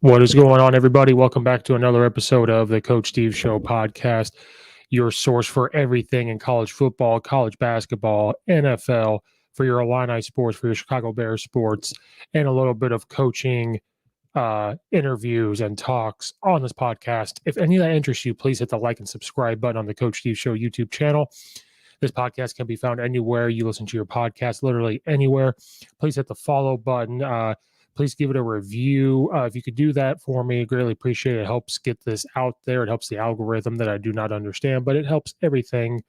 What is going on, everybody? Welcome back to another episode of the Coach Steve Show podcast, your source for everything in college football, college basketball, NFL, for your Illini sports, for your Chicago Bears sports, and a little bit of coaching interviews and talks on this podcast. If any of that interests you, please hit the like and subscribe button on the Coach Steve Show YouTube channel. This podcast can be found anywhere you listen to your podcast, literally anywhere. Please hit the follow button. Please give it a review. If you could do that for me, greatly appreciate it. It helps get this out there. It helps the algorithm that I do not understand, but it helps everything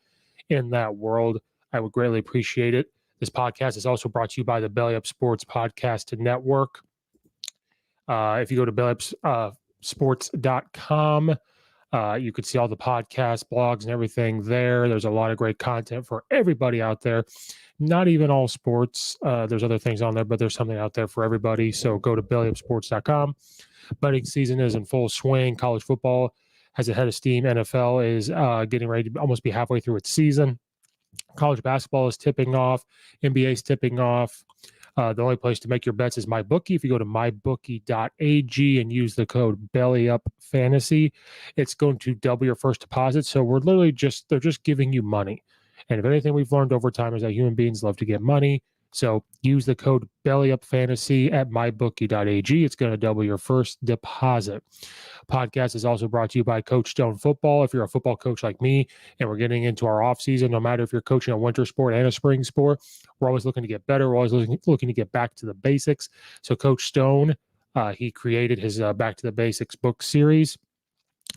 in that world. I would greatly appreciate it. This podcast is also brought to you by the Belly Up Sports Podcast Network. If you go to bellyupsports.com, you could see all the podcasts, blogs, and everything there. There's a lot of great content for everybody out there. Not even all sports. There's other things on there, but there's something out there for everybody. So go to bellyupsports.com. Betting season is in full swing. College football has a head of steam. NFL is getting ready to almost be halfway through its season. College basketball is tipping off. NBA is tipping off. The only place to make your bets is MyBookie. If you go to mybookie.ag and use the code BELLYUPFANTASY, it's going to double your first deposit. So we're literally they're just giving you money. And if anything we've learned over time is that human beings love to get money. So use the code BELLYUPFANTASY at mybookie.ag. It's going to double your first deposit. Podcast is also brought to you by Coach Stone Football. If you're a football coach like me and we're getting into our off season, no matter if you're coaching a winter sport and a spring sport, we're always looking to get better. We're always looking to get back to the basics. So Coach Stone, he created his Back to the Basics book series.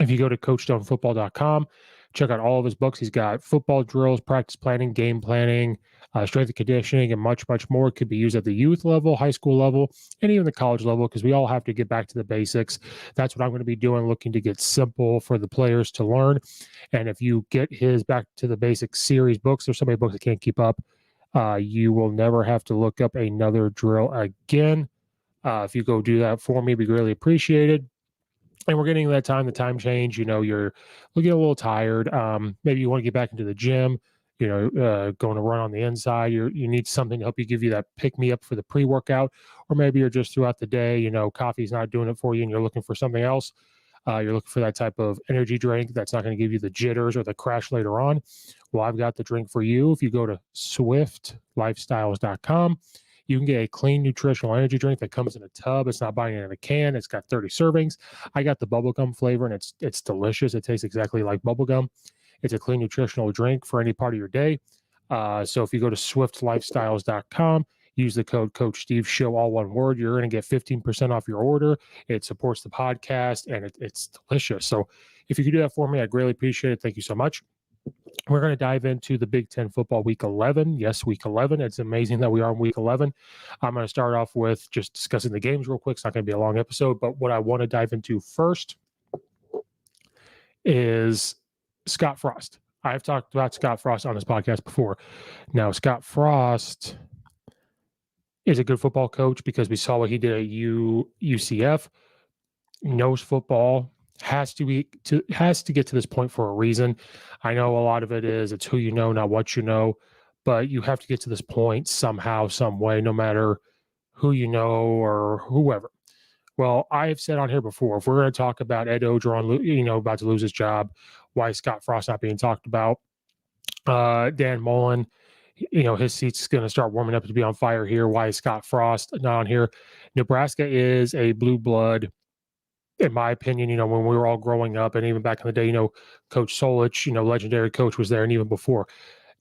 If you go to CoachStoneFootball.com, check out all of his books. He's got football drills, practice planning, game planning, strength and conditioning, and much, much more. It could be used at the youth level, high school level, and even the college level, because we all have to get back to the basics. That's what I'm going to be doing, looking to get simple for the players to learn. And if you get his Back to the Basics series books, there's so many books I can't keep up. You will never have to look up another drill again. If you go do that for me, we greatly appreciate it. And we're getting that time, the time change, you're looking a little tired. Maybe you want to get back into the gym, going to run on the inside. You need something to help you, give you that pick me up for the pre-workout, or maybe you're just throughout the day, coffee's not doing it for you and you're looking for something else. You're looking for that type of energy drink that's not going to give you the jitters or the crash later on. Well, I've got the drink for you. If you go to swiftlifestyles.com, you can get a clean, nutritional energy drink that comes in a tub. It's not buying it in a can. It's got 30 servings. I got the bubblegum flavor, and it's delicious. It tastes exactly like bubblegum. It's a clean, nutritional drink for any part of your day. So if you go to swiftlifestyles.com, use the code Coach Steve Show, all one word, you're going to get 15% off your order. It supports the podcast, and it's delicious. So if you could do that for me, I'd greatly appreciate it. Thank you so much. We're going to dive into the Big Ten football week 11. Yes, week 11. It's amazing that we are in week 11. I'm going to start off with just discussing the games real quick. It's not going to be a long episode, but what I want to dive into first is Scott Frost. I've talked about Scott Frost on this podcast before. Now, Scott Frost is a good football coach because we saw what he did at UCF. Knows football. Has to get to this point for a reason. I know a lot of it is it's who you know, not what you know, but you have to get to this point somehow, some way, no matter who you know or whoever. Well, I've said on here before, if we're going to talk about Ed Orgeron, about to lose his job, why Scott Frost not being talked about, Dan Mullen, his seat's going to start warming up to be on fire here. Why is Scott Frost not on here? Nebraska is a blue blood. In my opinion, when we were all growing up and even back in the day, Coach Solich, legendary coach, was there. And even before,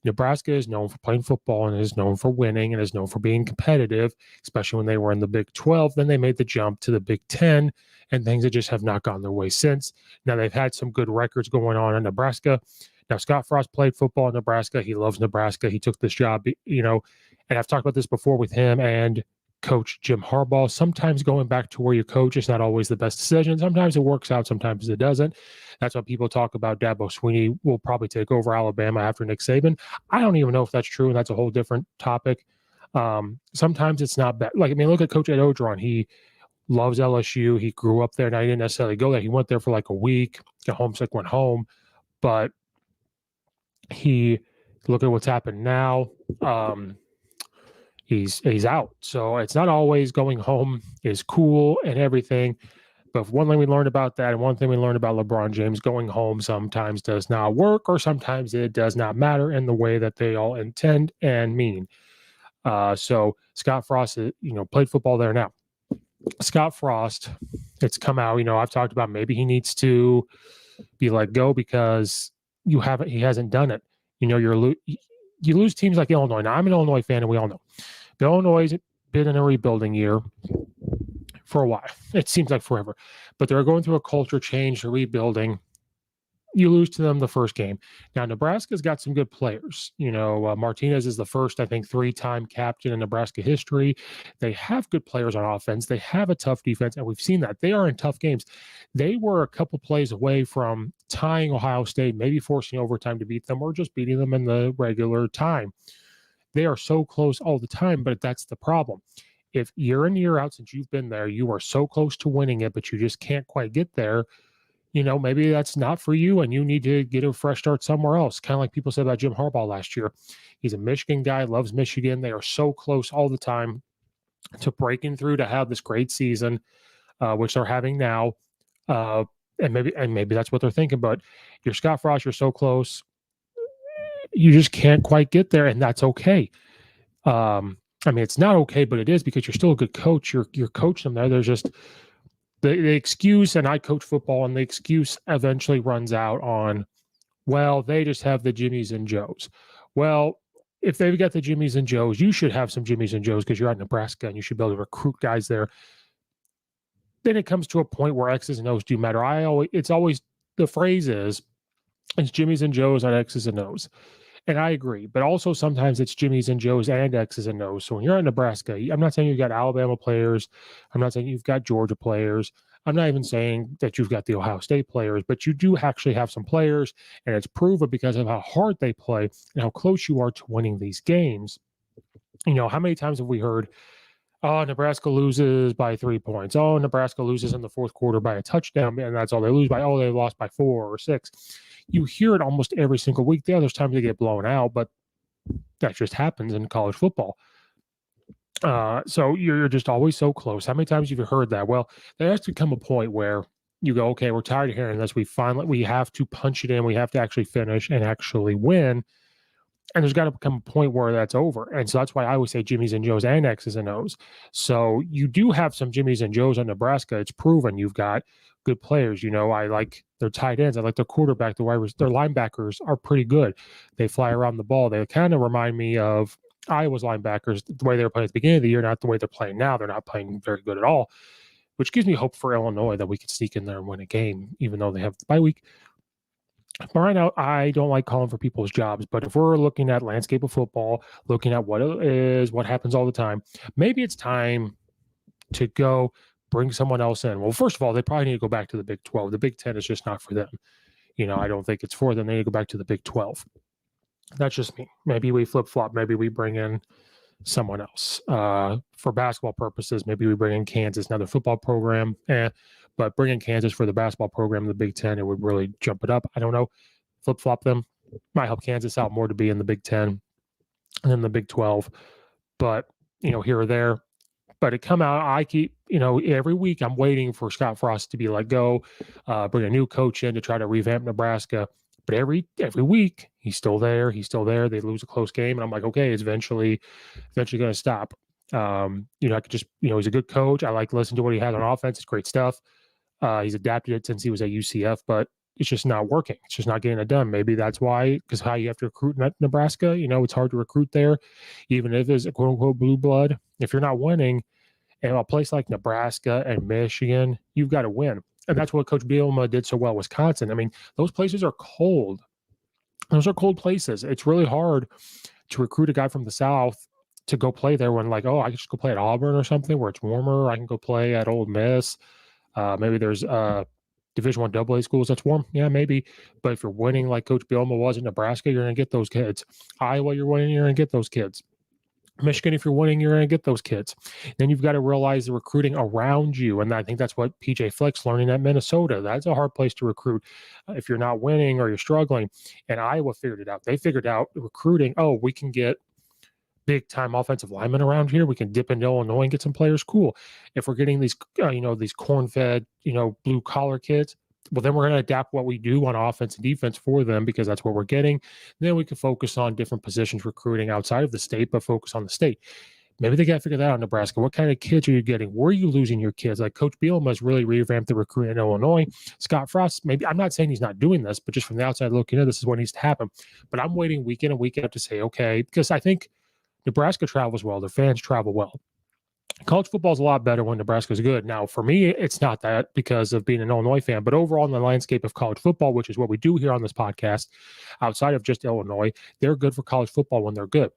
Nebraska is known for playing football and is known for winning and is known for being competitive, especially when they were in the Big 12. Then they made the jump to the Big 10 and things that just have not gone their way since. Now they've had some good records going on in Nebraska. Now, Scott Frost played football in Nebraska. He loves Nebraska. He took this job, and I've talked about this before with him and Coach Jim Harbaugh. Sometimes going back to where you coach is not always the best decision. Sometimes it works out, sometimes it doesn't. That's why people talk about Dabo Swinney will probably take over Alabama after Nick Saban. I don't even know if that's true, and that's a whole different topic. Sometimes it's not bad. Look at Coach Ed Orgeron. He loves LSU. He grew up there. Now, he didn't necessarily go there. He went there for like a week, got homesick, went home. But look at what's happened now. He's out. So it's not always going home is cool and everything. But one thing we learned about that, and one thing we learned about LeBron James, going home sometimes does not work, or sometimes it does not matter in the way that they all intend and mean. So Scott Frost, played football there now. Scott Frost, it's come out, I've talked about maybe he needs to be let go because he hasn't done it. You lose teams like Illinois. Now, I'm an Illinois fan, and we all know. But Illinois has been in a rebuilding year for a while. It seems like forever. But they're going through a culture change, they're rebuilding. You lose to them the first game. Now, Nebraska's got some good players. Martinez is the first, I think, 3-time captain in Nebraska history. They have good players on offense. They have a tough defense, and we've seen that. They are in tough games. They were a couple plays away from tying Ohio State, maybe forcing overtime to beat them, or just beating them in the regular time. They are so close all the time, but that's the problem. If year in, year out, since you've been there, you are so close to winning it, but you just can't quite get there, maybe that's not for you and you need to get a fresh start somewhere else. Kind of like people said about Jim Harbaugh last year. He's a Michigan guy, loves Michigan. They are so close all the time to breaking through to have this great season, which they're having now. And maybe that's what they're thinking, but you're Scott Frost, you're so close. You just can't quite get there, and that's okay. It's not okay, but it is because you're still a good coach. You're coaching them there. There's just the excuse, and I coach football, and the excuse eventually runs out on, well, they just have the Jimmies and Joes. Well, if they've got the Jimmies and Joes, you should have some Jimmies and Joes because you're at Nebraska and you should be able to recruit guys there. Then it comes to a point where X's and O's do matter. It's always the phrase is, it's Jimmies and Joes on X's and O's. And I agree, but also sometimes it's Jimmys and Joes and X's and O's. So when you're in Nebraska, I'm not saying you've got Alabama players. I'm not saying you've got Georgia players. I'm not even saying that you've got the Ohio State players, but you do actually have some players, and it's proven because of how hard they play and how close you are to winning these games. How many times have we heard, oh, Nebraska loses by 3 points. Oh, Nebraska loses in the fourth quarter by a touchdown, and that's all they lose by. Oh, they lost by 4 or 6. You hear it almost every single week. There's times they get blown out, but that just happens in college football. So you're just always so close. How many times have you heard that? Well, there has to come a point where you go, okay, we're tired of hearing this. We have to punch it in. We have to actually finish and actually win. And there's got to come a point where that's over. And so that's why I always say Jimmys and Joes and X's and O's. So you do have some Jimmys and Joes on Nebraska. It's proven you've got good players. I like their tight ends. I like their quarterback. Their linebackers are pretty good. They fly around the ball. They kind of remind me of Iowa's linebackers, the way they were playing at the beginning of the year, not the way they're playing now. They're not playing very good at all, which gives me hope for Illinois that we can sneak in there and win a game, even though they have the bye week. But right now, I don't like calling for people's jobs. But if we're looking at landscape of football, looking at what it is, what happens all the time, maybe it's time to go bring someone else in. Well, first of all, they probably need to go back to the Big 12. The Big 10 is just not for them. I don't think it's for them. They need to go back to the Big 12. That's just me. Maybe we flip-flop. Maybe we bring in someone else. For basketball purposes, maybe we bring in Kansas, another football program. But bringing Kansas for the basketball program in the Big 10, it would really jump it up. I don't know. Flip-flop them. Might help Kansas out more to be in the Big 10 than the Big 12. But, here or there. But it come out, I keep, every week I'm waiting for Scott Frost to be let go, bring a new coach in to try to revamp Nebraska. But every week, he's still there. They lose a close game. And I'm like, okay, it's eventually going to stop. I could just, he's a good coach. I like listening to what he has on offense. It's great stuff. He's adapted it since he was at UCF, but it's just not working. It's just not getting it done. Maybe that's why, because how you have to recruit in Nebraska, it's hard to recruit there, even if it's a quote unquote blue blood. If you're not winning in a place like Nebraska and Michigan, you've got to win. And that's what Coach Bielema did so well. Wisconsin. Those places are cold. Those are cold places. It's really hard to recruit a guy from the South to go play there when I can just go play at Auburn or something where it's warmer. I can go play at Ole Miss. Maybe there's Division I AA schools that's warm. Yeah, maybe. But if you're winning like Coach Bielema was in Nebraska, you're going to get those kids. Iowa, you're winning, you're going to get those kids. Michigan, if you're winning, you're going to get those kids. Then you've got to realize the recruiting around you. And I think that's what PJ Fleck's learning at Minnesota. That's a hard place to recruit if you're not winning or you're struggling. And Iowa figured it out. They figured out recruiting. Oh, we can get big time offensive linemen around here, we can dip into Illinois and get some players. Cool. If we're getting these, these corn fed, blue collar kids, well, then we're going to adapt what we do on offense and defense for them because that's what we're getting. Then we can focus on different positions recruiting outside of the state, but focus on the state. Maybe they got to figure that out in Nebraska. What kind of kids are you getting? Where are you losing your kids? Like Coach Bielema has really revamped the recruiting in Illinois. Scott Frost, maybe I'm not saying he's not doing this, but just from the outside looking in, this is what needs to happen. But I'm waiting week in and week out to say, okay, because I think Nebraska travels well. Their fans travel well. College football is a lot better when Nebraska's good. Now, for me, it's not that because of being an Illinois fan, but overall in the landscape of college football, which is what we do here on this podcast, outside of just Illinois, they're good for college football when they're good.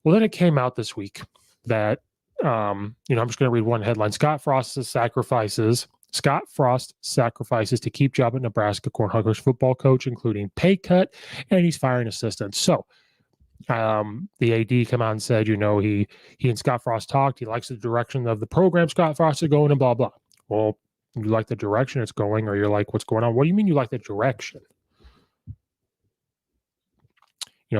Well, then it came out this week that, I'm just going to read one headline. Scott Frost sacrifices to keep job at Nebraska Cornhuskers football coach, including pay cut, and he's firing assistants. So the AD come out and said, he and Scott Frost talked. He likes the direction of the program Scott Frost is going and blah, blah. Well, you like the direction it's going, or you're like, what's going on? What do you mean you like the direction?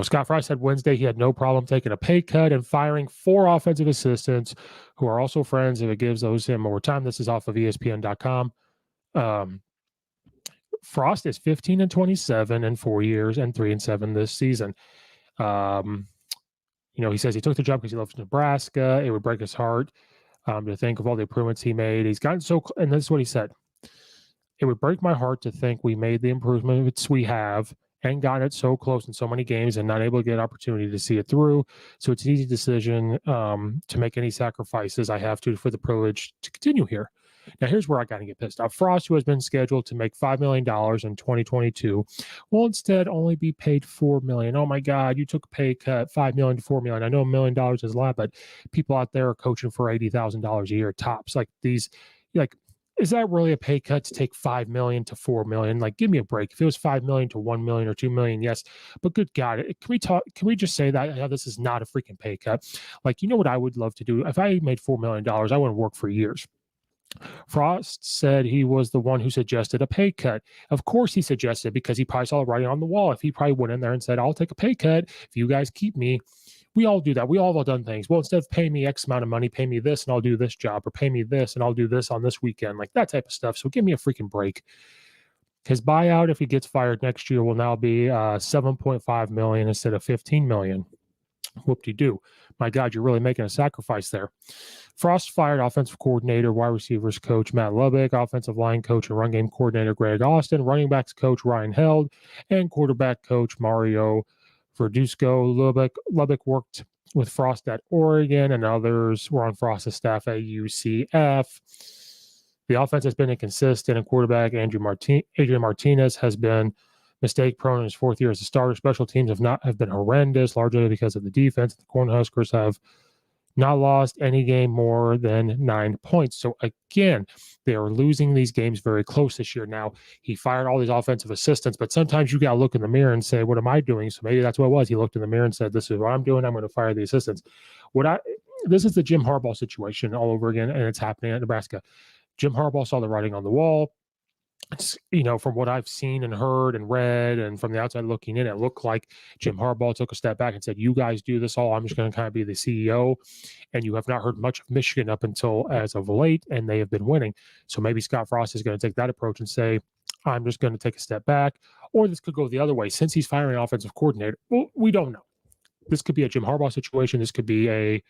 Scott Frost said Wednesday he had no problem taking a pay cut and firing 4 offensive assistants who are also friends if it gives him more time. This is off of ESPN.com. Frost is 15-27 in 4 years and 3-7 this season. He says he took the job because he loves Nebraska. It would break his heart to think of all the improvements he made. He's gotten and this is what he said. It would break my heart to think we made the improvements we have and gotten it so close in so many games and not able to get an opportunity to see it through. So it's an easy decision to make any sacrifices I have to for the privilege to continue here. Now, here's where I got to get pissed off. Frost, who has been scheduled to make $5 million in 2022, will instead only be paid $4 million. Oh, my God, you took a pay cut, $5 million to $4 million. I know $1 million is a lot, but people out there are coaching for $80,000 a year tops. Is that really a pay cut to take $5 million to $4 million? Like, give me a break. If it was $5 million to $1 million or $2 million, yes. But good God, can we just say that this is not a freaking pay cut? Like, what I would love to do? If I made $4 million, I wouldn't work for years. Frost said he was the one who suggested a pay cut. Of course he suggested, because he probably saw it writing on the wall. If he probably went in there and said, I'll take a pay cut if you guys keep me. We all do that. We all have done things. Well, instead of paying me X amount of money, pay me this and I'll do this job, or pay me this and I'll do this on this weekend, like that type of stuff. So give me a freaking break. His buyout, if he gets fired next year, will now be $7.5 million instead of $15 million. Whoop-de-doo. My God, you're really making a sacrifice there. Frost fired offensive coordinator, wide receivers coach Matt Lubbock, offensive line coach and run game coordinator Greg Austin, running backs coach Ryan Held, and quarterback coach Mario Verduzco. Lubbock worked with Frost at Oregon, and others were on Frost's staff at UCF. The offense has been inconsistent, and quarterback Adrian Martinez has been mistake-prone in his 4th year as a starter. Special teams have been horrendous, largely because of the defense. The Cornhuskers have not lost any game more than 9 points. So again, they are losing these games very close this year. Now, he fired all these offensive assistants, but sometimes you got to look in the mirror and say, what am I doing? So maybe that's what it was. He looked in the mirror and said, this is what I'm doing. I'm going to fire the assistants. This is the Jim Harbaugh situation all over again, and it's happening at Nebraska. Jim Harbaugh saw the writing on the wall. It's, from what I've seen and heard and read and from the outside looking in, it looked like Jim Harbaugh took a step back and said, you guys do this all. I'm just going to kind of be the CEO. And you have not heard much of Michigan up until as of late, and they have been winning. So maybe Scott Frost is going to take that approach and say, I'm just going to take a step back. Or this could go the other way. Since he's firing an offensive coordinator, well, we don't know. This could be a Jim Harbaugh situation. This could be a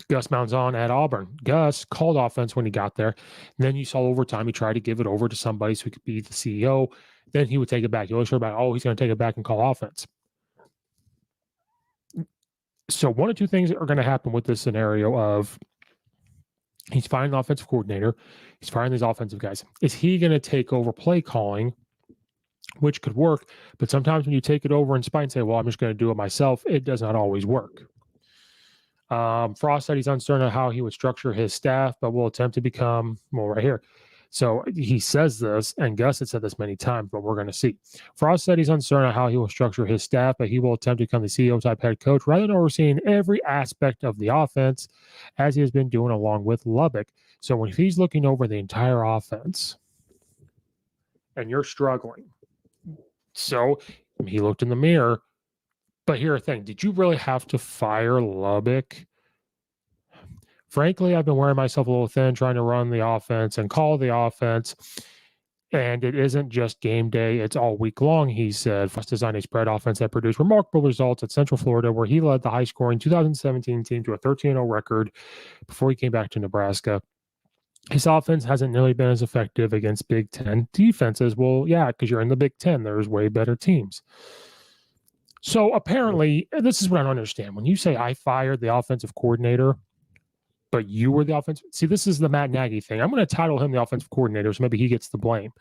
Gus Malzahn at Auburn. Gus called offense when he got there. And then you saw overtime, he tried to give it over to somebody so he could be the CEO. Then he would take it back. You always heard about, he's going to take it back and call offense. So one of two things are going to happen with this scenario of he's firing an offensive coordinator. He's firing these offensive guys. Is he going to take over play calling, which could work? But sometimes when you take it over in spite and say, well, I'm just going to do it myself, it does not always work. Frost said he's uncertain of how he would structure his staff, but will attempt to become, right here. So he says this, and Gus had said this many times, but we're going to see. Frost said he's uncertain of how he will structure his staff, but he will attempt to become the CEO-type head coach rather than overseeing every aspect of the offense, as he has been doing along with Lubbock. So when he's looking over the entire offense, and you're struggling, so he looked in the mirror, But here's the thing. Did you really have to fire Lubbock? Frankly, I've been wearing myself a little thin trying to run the offense and call the offense. And it isn't just game day, it's all week long, he said. Frost designed a spread offense that produced remarkable results at Central Florida, where he led the high-scoring 2017 team to a 13-0 record before he came back to Nebraska. His offense hasn't nearly been as effective against Big Ten defenses. Well, yeah, because you're in the Big Ten. There's way better teams. So apparently, this is what I don't understand. When you say I fired the offensive coordinator, but you were the offensive. See, this is the Matt Nagy thing. I'm going to title him the offensive coordinator, so maybe he gets the blame.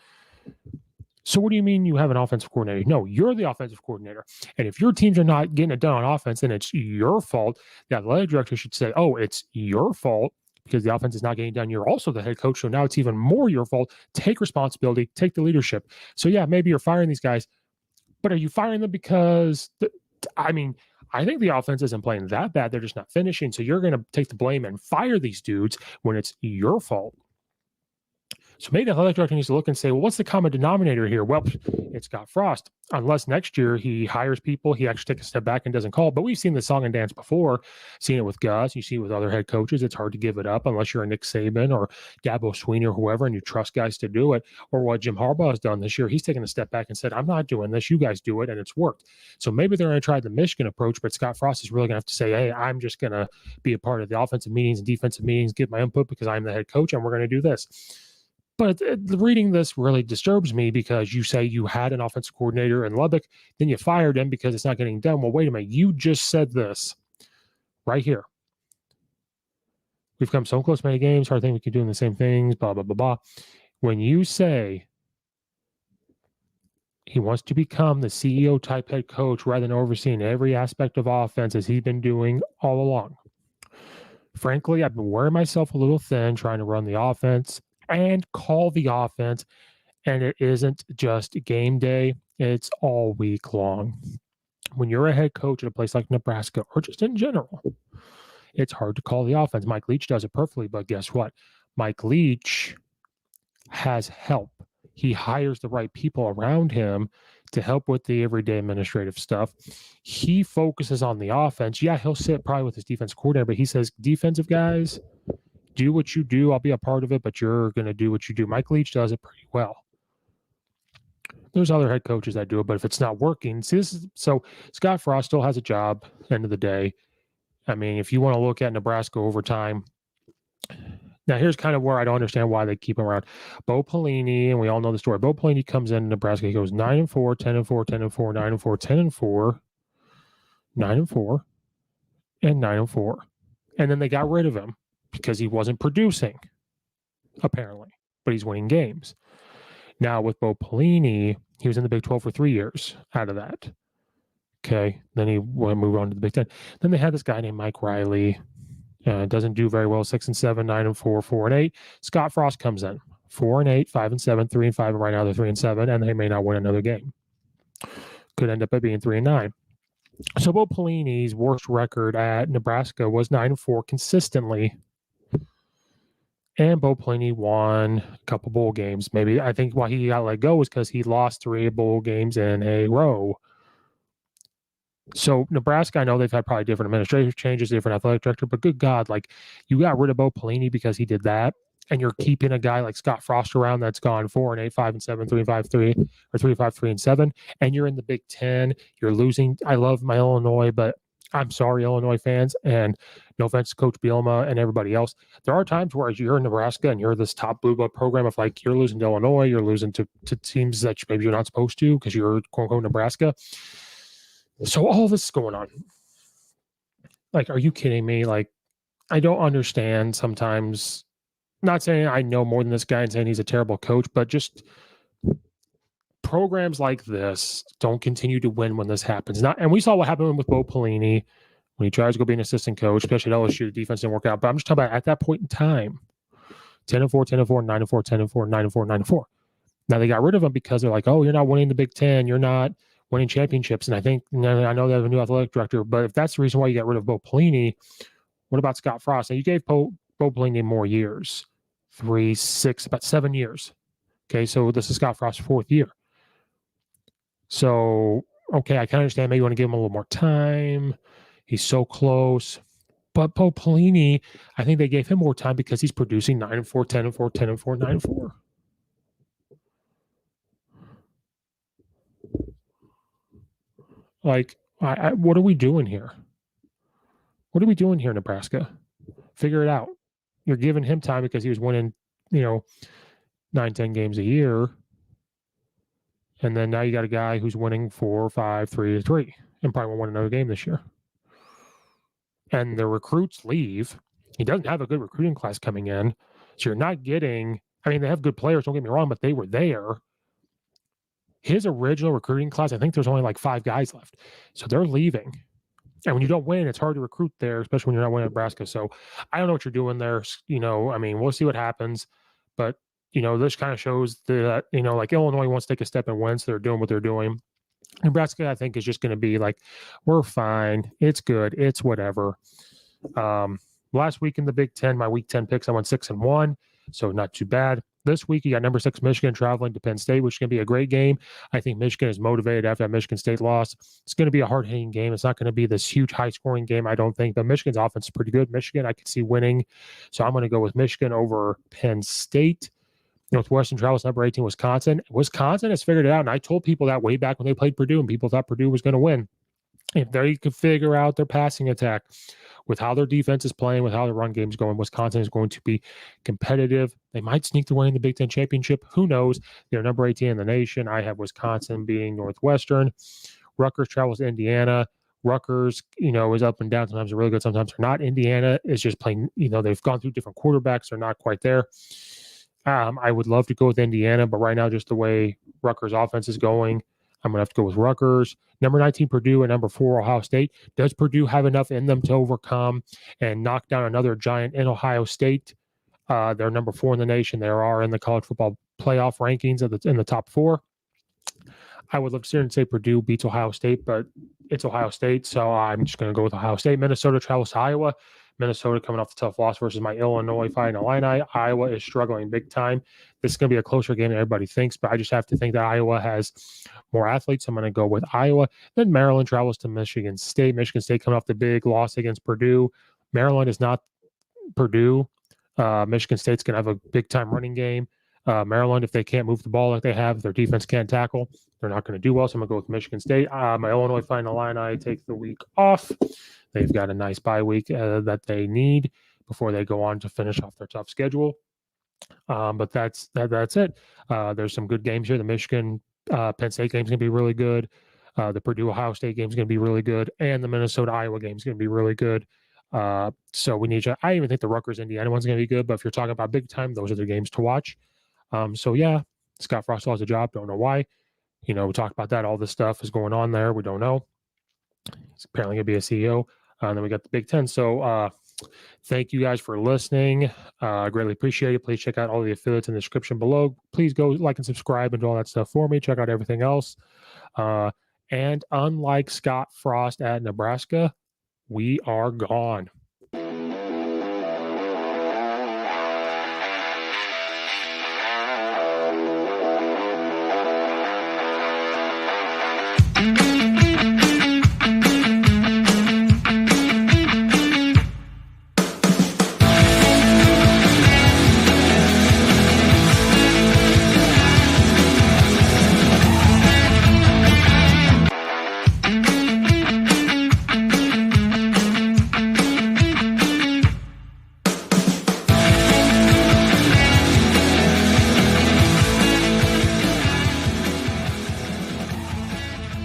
So what do you mean you have an offensive coordinator? No, you're the offensive coordinator. And if your teams are not getting it done on offense, then it's your fault. The athletic director should say, oh, it's your fault because the offense is not getting done. You're also the head coach, so now it's even more your fault. Take responsibility, take the leadership. So yeah, maybe you're firing these guys, but are you firing them because, I think the offense isn't playing that bad. They're just not finishing. So you're going to take the blame and fire these dudes when it's your fault. So maybe the athletic director needs to look and say, well, what's the common denominator here? Well, it's Scott Frost. Unless next year he hires people, he actually takes a step back and doesn't call. But we've seen the song and dance before, seen it with Gus, you see it with other head coaches. It's hard to give it up unless you're a Nick Saban or Dabo Sweeney or whoever, and you trust guys to do it. Or what Jim Harbaugh has done this year, he's taken a step back and said, I'm not doing this. You guys do it, and it's worked. So maybe they're going to try the Michigan approach, but Scott Frost is really going to have to say, hey, I'm just going to be a part of the offensive meetings and defensive meetings, give my input because I'm the head coach, and we're going to do this. But reading this really disturbs me because you say you had an offensive coordinator in Lubbock, then you fired him because it's not getting done. Well, wait a minute. You just said this right here. We've come so close to many games. Hard thing we keep doing the same things, blah, blah, blah, blah. When you say he wants to become the CEO type head coach rather than overseeing every aspect of offense as he's been doing all along. Frankly, I've been wearing myself a little thin trying to run the offense and call the offense, and it isn't just game day, it's all week long. When you're a head coach at a place like Nebraska, or just in general, it's hard to call the offense. Mike Leach does it perfectly, but guess what? Mike Leach has help. He hires the right people around him to help with the everyday administrative stuff. He focuses on the offense. Yeah, he'll sit probably with his defense coordinator, but he says, defensive guys, do what you do. I'll be a part of it, but you're going to do what you do. Mike Leach does it pretty well. There's other head coaches that do it, but if it's not working, so Scott Frost still has a job at the end of the day. I mean, if you want to look at Nebraska over time, now here's kind of where I don't understand why they keep him around. Bo Pelini, and we all know the story. Bo Pelini comes in Nebraska. He goes 9-4, 10-4, 10-4, 9-4, 10-4, 9-4, and 9-4. And then they got rid of him because he wasn't producing, apparently, but he's winning games. Now with Bo Pelini, he was in the Big 12 for 3 years out of that. Okay, then he moved on to the Big 10. Then they had this guy named Mike Riley. Doesn't do very well. 6-7, 9-4, 4-8. Scott Frost comes in 4-8, 5-7, 3-5, and right now they're 3-7, and they may not win another game. Could end up at being 3-9. So Bo Pelini's worst record at Nebraska was 9-4 consistently. And Bo Pelini won a couple bowl games. Maybe I think why he got let go was because he lost 3 bowl games in a row. So Nebraska, I know they've had probably different administrative changes, different athletic director, but good God, like you got rid of Bo Pelini because he did that, and you're keeping a guy like Scott Frost around that's gone 4-8, 5-7, 3-5, 3 or 3-5, 3-7, and you're in the Big Ten. You're losing. I love my Illinois, but I'm sorry, Illinois fans, and no offense to Coach Bielema and everybody else. There are times where you're in Nebraska and you're this top blue blood program of like you're losing to Illinois, you're losing to teams that maybe you're not supposed to because you're quote unquote Nebraska. So all this is going on. Like, are you kidding me? Like, I don't understand sometimes. Not saying I know more than this guy and saying he's a terrible coach, but just programs like this don't continue to win when this happens. And we saw what happened with Bo Pelini when he tries to go be an assistant coach, especially at LSU. The defense didn't work out. But I'm just talking about at that point in time, 10-4, 10-4, 9-4, 10-4, 9-4, 9-4. Now they got rid of him because they're like, oh, you're not winning the Big Ten. You're not winning championships. And I think, I know they have a new athletic director, but if that's the reason why you got rid of Bo Pelini, what about Scott Frost? Now you gave Bo Pelini more years, 3, 6, about 7 years. Okay, so this is Scott Frost's 4th year. So okay, I can understand maybe you want to give him a little more time. He's so close. But Bo Pelini, I think they gave him more time because he's producing 9-4, 10-4, 10-4, 9-4. Like, what are we doing here? What are we doing here, Nebraska? Figure it out. You're giving him time because he was winning, 9, 10 games a year. And then now you got a guy who's winning 4, 5, 3-3, and probably won't win another game this year. And the recruits leave. He doesn't have a good recruiting class coming in. So you're not getting, I mean, they have good players, don't get me wrong, but they were there. His original recruiting class, I think there's only like 5 guys left. So they're leaving. And when you don't win, it's hard to recruit there, especially when you're not winning Nebraska. So I don't know what you're doing there. I mean, we'll see what happens. But, this kind of shows that, like Illinois wants to take a step and win, so they're doing what they're doing. Nebraska, I think, is just going to be like, we're fine. It's good. It's whatever. Last week in the Big Ten, my Week 10 picks, I went 6-1, so not too bad. This week, you got number 6 Michigan traveling to Penn State, which is going to be a great game. I think Michigan is motivated after that Michigan State loss. It's going to be a hard-hitting game. It's not going to be this huge high-scoring game, I don't think. But Michigan's offense is pretty good. Michigan, I could see winning. So I'm going to go with Michigan over Penn State. Northwestern travels number 18, Wisconsin. Wisconsin has figured it out, and I told people that way back when they played Purdue, and people thought Purdue was going to win. If they could figure out their passing attack with how their defense is playing, with how the run game is going, Wisconsin is going to be competitive. They might sneak their way in the Big Ten championship. Who knows? They're number 18 in the nation. I have Wisconsin beating Northwestern. Rutgers travels to Indiana. Rutgers, is up and down. Sometimes they're really good. Sometimes they're not. Indiana is just playing, they've gone through different quarterbacks. They're not quite there. I would love to go with Indiana, but right now, just the way Rutgers offense is going, I'm going to have to go with Rutgers. Number 19, Purdue, and number 4, Ohio State. Does Purdue have enough in them to overcome and knock down another giant in Ohio State? They're number 4 in the nation. They are in the college football playoff rankings in the top 4. I would love to sit here and say Purdue beats Ohio State, but it's Ohio State, so I'm just going to go with Ohio State. Minnesota travels to Iowa. Minnesota coming off the tough loss versus my Illinois Fighting Illini. Iowa is struggling big time. This is going to be a closer game than everybody thinks, but I just have to think that Iowa has more athletes. So I'm going to go with Iowa. Then Maryland travels to Michigan State. Michigan State coming off the big loss against Purdue. Maryland is not Purdue. Michigan State's going to have a big-time running game. Maryland, if they can't move the ball like they have, their defense can't tackle, they're not going to do well. So I'm going to go with Michigan State. My Illinois Fighting Illini take the week off. They've got a nice bye week that they need before they go on to finish off their tough schedule. But that's it. There's some good games here. The Michigan Penn State game is going to be really good. The Purdue Ohio State game is going to be really good, and the Minnesota Iowa game is going to be really good. So we need to. I even think the Rutgers Indiana one's going to be good. But if you're talking about big time, those are the games to watch. So yeah, Scott Frost has a job. Don't know why. We talked about that. All this stuff is going on there. We don't know. He's apparently going to be a CEO. And then we got the Big Ten. So thank you guys for listening. I greatly appreciate it. Please check out all the affiliates in the description below. Please go like and subscribe and do all that stuff for me. Check out everything else. And unlike Scott Frost at Nebraska, we are gone.